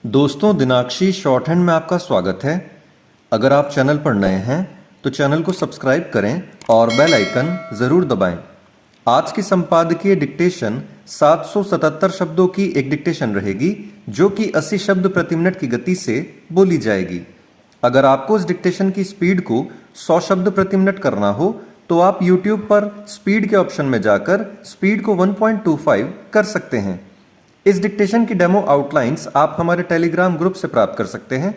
दोस्तों, दिनाक्षी short hand में आपका स्वागत है। अगर आप चैनल पर नए हैं तो चैनल को सब्सक्राइब करें और बेल आइकन ज़रूर दबाएं। आज की संपादकीय डिक्टेशन 777 शब्दों की एक डिक्टेशन रहेगी जो कि 80 शब्द प्रति मिनट की गति से बोली जाएगी। अगर आपको इस डिक्टेशन की स्पीड को 100 शब्द प्रति मिनट करना हो तो आप YouTube पर स्पीड के ऑप्शन में जाकर स्पीड को 1.25 कर सकते हैं। इस डिक्टेशन की डेमो आउटलाइंस आप हमारे टेलीग्राम ग्रुप से प्राप्त कर सकते हैं।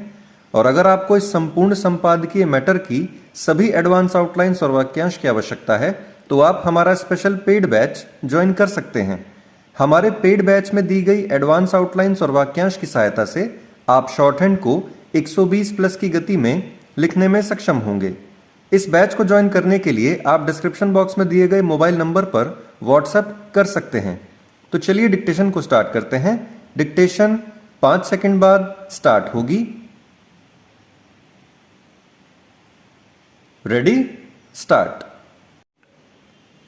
और अगर आपको इस संपूर्ण संपादकीय मैटर की सभी एडवांस आउटलाइंस और वाक्यांश की आवश्यकता है तो आप हमारा स्पेशल पेड बैच ज्वाइन कर सकते हैं। हमारे पेड बैच में दी गई एडवांस आउटलाइंस और वाक्यांश की सहायता से आप शॉर्ट हैंड को 120 प्लस की गति में लिखने में सक्षम होंगे। इस बैच को ज्वाइन करने के लिए आप डिस्क्रिप्शन बॉक्स में दिए गए मोबाइल नंबर पर व्हाट्सएप कर सकते हैं। तो चलिए डिक्टेशन को स्टार्ट करते हैं। डिक्टेशन 5 सेकंड बाद स्टार्ट होगी। Ready, start.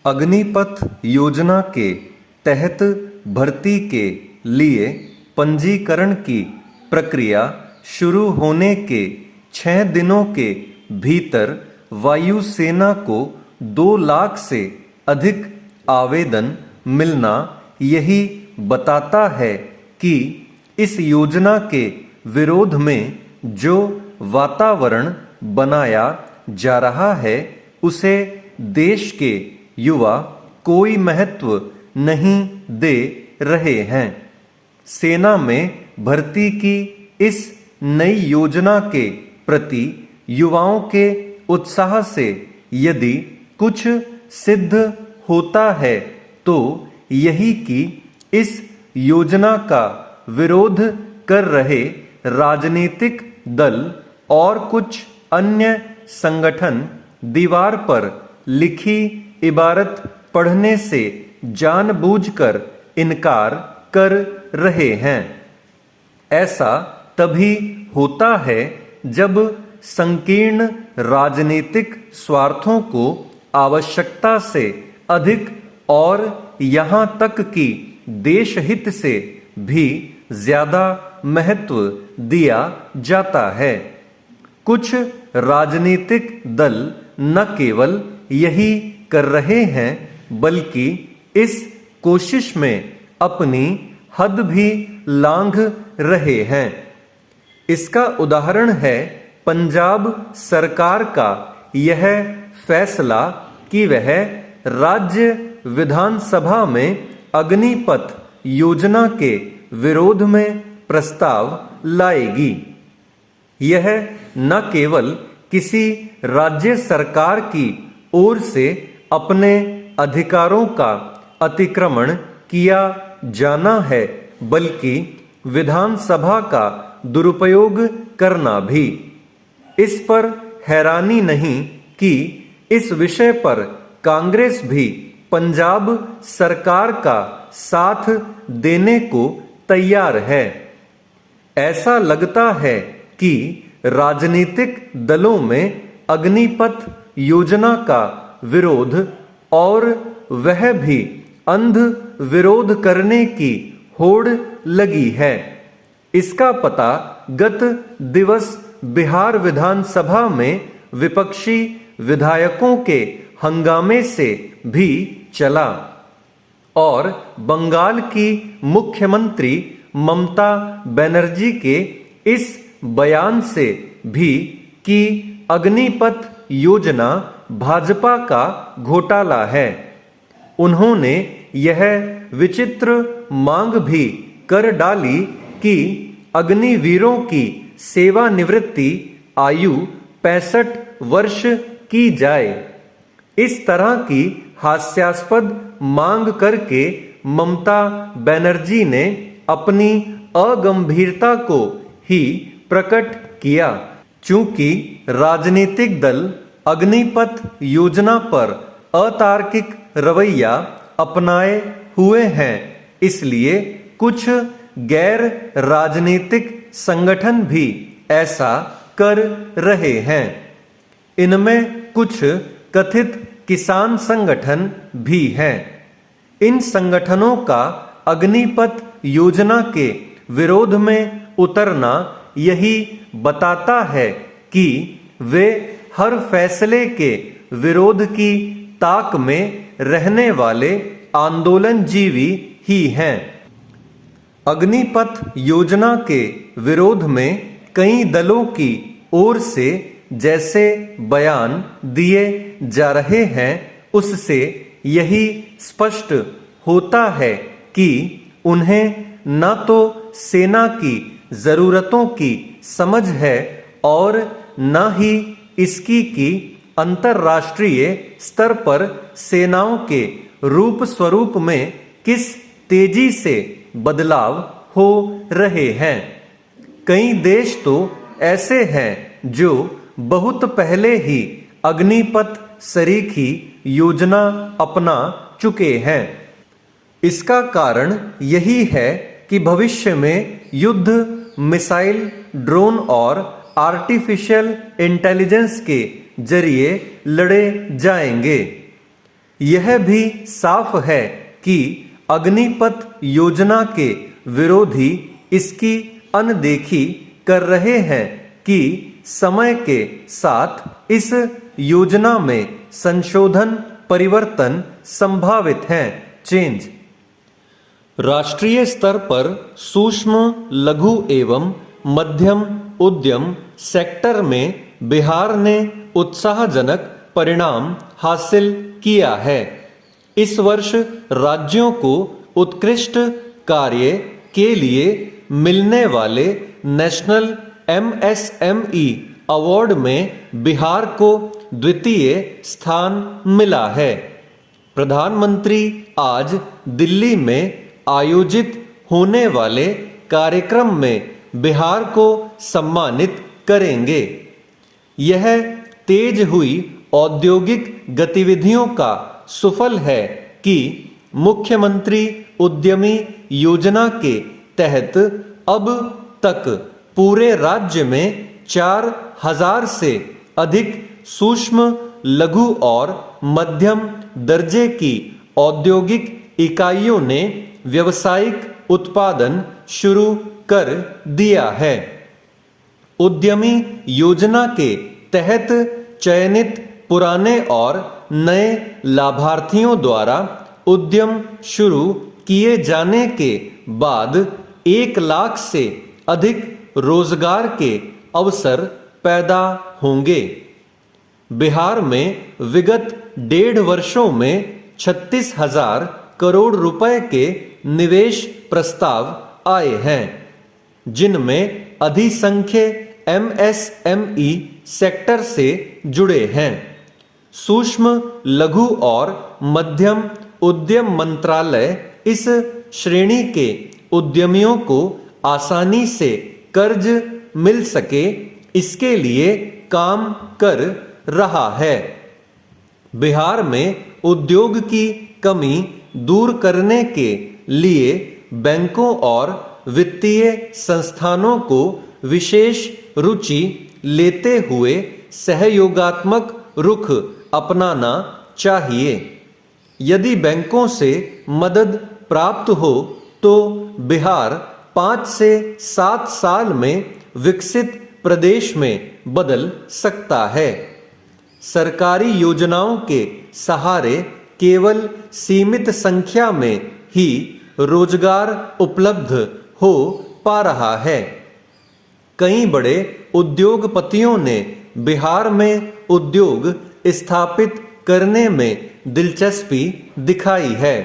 अग्निपथ योजना के तहत भर्ती के लिए पंजीकरण की प्रक्रिया शुरू होने के 6 दिनों के भीतर वायुसेना को 2 लाख से अधिक आवेदन मिलना यही बताता है कि इस योजना के विरोध में जो वातावरण बनाया जा रहा है उसे देश के युवा कोई महत्व नहीं दे रहे हैं। सेना में भर्ती की इस नई योजना के प्रति युवाओं के उत्साह से यदि कुछ सिद्ध होता है तो यही कि इस योजना का विरोध कर रहे राजनीतिक दल और कुछ अन्य संगठन दीवार पर लिखी इबारत पढ़ने से जानबूझकर इनकार कर रहे हैं। ऐसा तभी होता है जब संकीर्ण राजनीतिक स्वार्थों को आवश्यकता से अधिक और यहाँ तक कि देश हित से भी ज्यादा महत्व दिया जाता है। कुछ राजनीतिक दल न केवल यही कर रहे हैं बल्कि इस कोशिश में अपनी हद भी लांघ रहे हैं। इसका उदाहरण है पंजाब सरकार का यह फैसला कि वह राज्य विधानसभा में अग्निपथ योजना के विरोध में प्रस्ताव लाएगी। यह न केवल किसी राज्य सरकार की ओर से अपने अधिकारों का अतिक्रमण किया जाना है बल्कि विधानसभा का दुरुपयोग करना भी। इस पर हैरानी नहीं कि इस विषय पर कांग्रेस भी पंजाब सरकार का साथ देने को तैयार है। ऐसा लगता है कि राजनीतिक दलों में अग्निपथ योजना का विरोध और वह भी अंध विरोध करने की होड़ लगी है। इसका पता गत दिवस बिहार विधानसभा में विपक्षी विधायकों के हंगामे से भी चला और बंगाल की मुख्यमंत्री ममता बनर्जी के इस बयान से भी कि अग्निपथ योजना भाजपा का घोटाला है। उन्होंने यह विचित्र मांग भी कर डाली कि अग्निवीरों की सेवानिवृत्ति आयु 65 वर्ष की जाए। इस तरह की हास्यास्पद मांग करके ममता बनर्जी ने अपनी अगंभीरता को ही प्रकट किया। चूंकि राजनीतिक दल अग्निपथ योजना पर अतार्किक रवैया अपनाए हुए हैं, इसलिए कुछ गैर राजनीतिक संगठन भी ऐसा कर रहे हैं। इनमें कुछ कथित किसान संगठन भी हैं। इन संगठनों का अग्निपथ योजना के विरोध में उतरना यही बताता है कि वे हर फैसले के विरोध की ताक में रहने वाले आंदोलनजीवी ही हैं। अग्निपथ योजना के विरोध में कई दलों की ओर से जैसे बयान दिए जा रहे हैं, उससे यही स्पष्ट होता है कि उन्हें न तो सेना की जरूरतों की समझ है और न ही इसकी कि अंतर्राष्ट्रीय स्तर पर सेनाओं के रूप स्वरूप में किस तेजी से बदलाव हो रहे हैं। कई देश तो ऐसे हैं जो बहुत पहले ही अग्निपथ सरीखी योजना अपना चुके हैं। इसका कारण यही है कि भविष्य में युद्ध मिसाइल, ड्रोन और आर्टिफिशियल इंटेलिजेंस के जरिए लड़े जाएंगे। यह भी साफ है कि अग्निपथ योजना के विरोधी इसकी अनदेखी कर रहे हैं कि समय के साथ इस योजना में संशोधन, परिवर्तन संभावित हैं। चेंज राष्ट्रीय स्तर पर सूक्ष्म, लघु एवं मध्यम उद्यम सेक्टर में बिहार ने उत्साहजनक परिणाम हासिल किया है। इस वर्ष राज्यों को उत्कृष्ट कार्य के लिए मिलने वाले नेशनल MSME अवार्ड में बिहार को द्वितीय स्थान मिला है। प्रधानमंत्री आज दिल्ली में आयोजित होने वाले कार्यक्रम में बिहार को सम्मानित करेंगे। यह तेज हुई औद्योगिक गतिविधियों का सुफल है कि मुख्यमंत्री उद्यमी योजना के तहत अब तक पूरे राज्य में 4000 से अधिक सूक्ष्म, लघु और मध्यम दर्जे की औद्योगिक इकाइयों ने व्यावसायिक उत्पादन शुरू कर दिया है। उद्यमी योजना के तहत चयनित पुराने और नए लाभार्थियों द्वारा उद्यम शुरू किए जाने के बाद 1 लाख से अधिक रोजगार के अवसर पैदा होंगे। बिहार में विगत 1.5 वर्षों में 36,000 करोड़ रुपए के निवेश प्रस्ताव आए हैं, जिनमें अधिसंख्य MSME सेक्टर से जुड़े हैं। सूक्ष्म, लघु और मध्यम उद्यम मंत्रालय इस श्रेणी के उद्यमियों को आसानी से कर्ज मिल सके, इसके लिए काम कर रहा है। बिहार में उद्योग की कमी दूर करने के लिए बैंकों और वित्तीय संस्थानों को विशेष रुचि लेते हुए सहयोगात्मक रुख अपनाना चाहिए। यदि बैंकों से मदद प्राप्त हो तो बिहार 5 से 7 साल में विकसित प्रदेश में बदल सकता है। सरकारी योजनाओं के सहारे केवल सीमित संख्या में ही रोजगार उपलब्ध हो पा रहा है। कई बड़े उद्योगपतियों ने बिहार में उद्योग स्थापित करने में दिलचस्पी दिखाई है।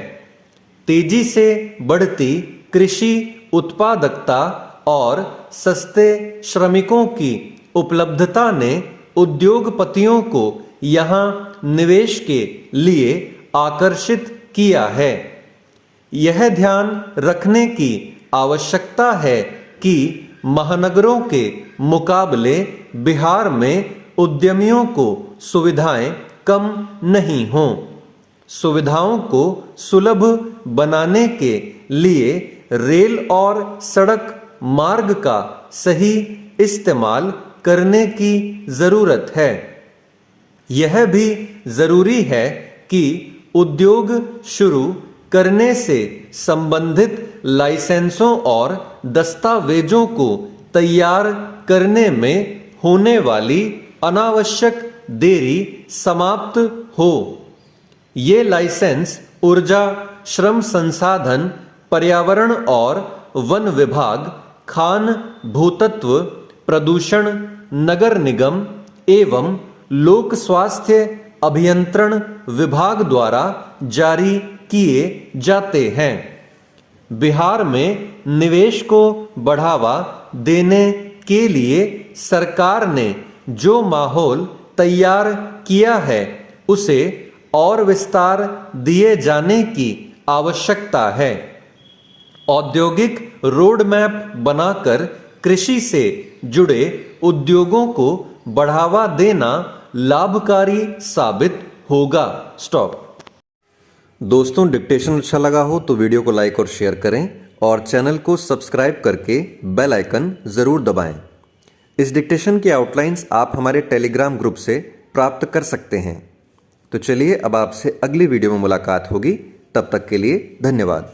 तेजी से बढ़ती कृषि उत्पादकता और सस्ते श्रमिकों की उपलब्धता ने उद्योगपतियों को यहाँ निवेश के लिए आकर्षित किया है। यह ध्यान रखने की आवश्यकता है कि महानगरों के मुकाबले बिहार में उद्यमियों को सुविधाएं कम नहीं हों। सुविधाओं को सुलभ बनाने के लिए रेल और सड़क मार्ग का सही इस्तेमाल करने की जरूरत है। यह भी जरूरी है कि उद्योग शुरू करने से संबंधित लाइसेंसों और दस्तावेजों को तैयार करने में होने वाली अनावश्यक देरी समाप्त हो। ये लाइसेंस ऊर्जा, श्रम संसाधन, पर्यावरण और वन विभाग, खान, भूतत्व, प्रदूषण, नगर निगम एवं लोक स्वास्थ्य अभियंत्रण विभाग द्वारा जारी किए जाते हैं। बिहार में निवेश को बढ़ावा देने के लिए सरकार ने जो माहौल तैयार किया है उसे और विस्तार दिए जाने की आवश्यकता है। औद्योगिक रोड मैप बनाकर कृषि से जुड़े उद्योगों को बढ़ावा देना लाभकारी साबित होगा। स्टॉप। दोस्तों, डिक्टेशन अच्छा लगा हो तो वीडियो को लाइक और शेयर करें और चैनल को सब्सक्राइब करके बेल आइकन जरूर दबाएं। इस डिक्टेशन की आउटलाइंस आप हमारे टेलीग्राम ग्रुप से प्राप्त कर सकते हैं। तो चलिए अब आपसे अगली वीडियो में मुलाकात होगी। तब तक के लिए धन्यवाद।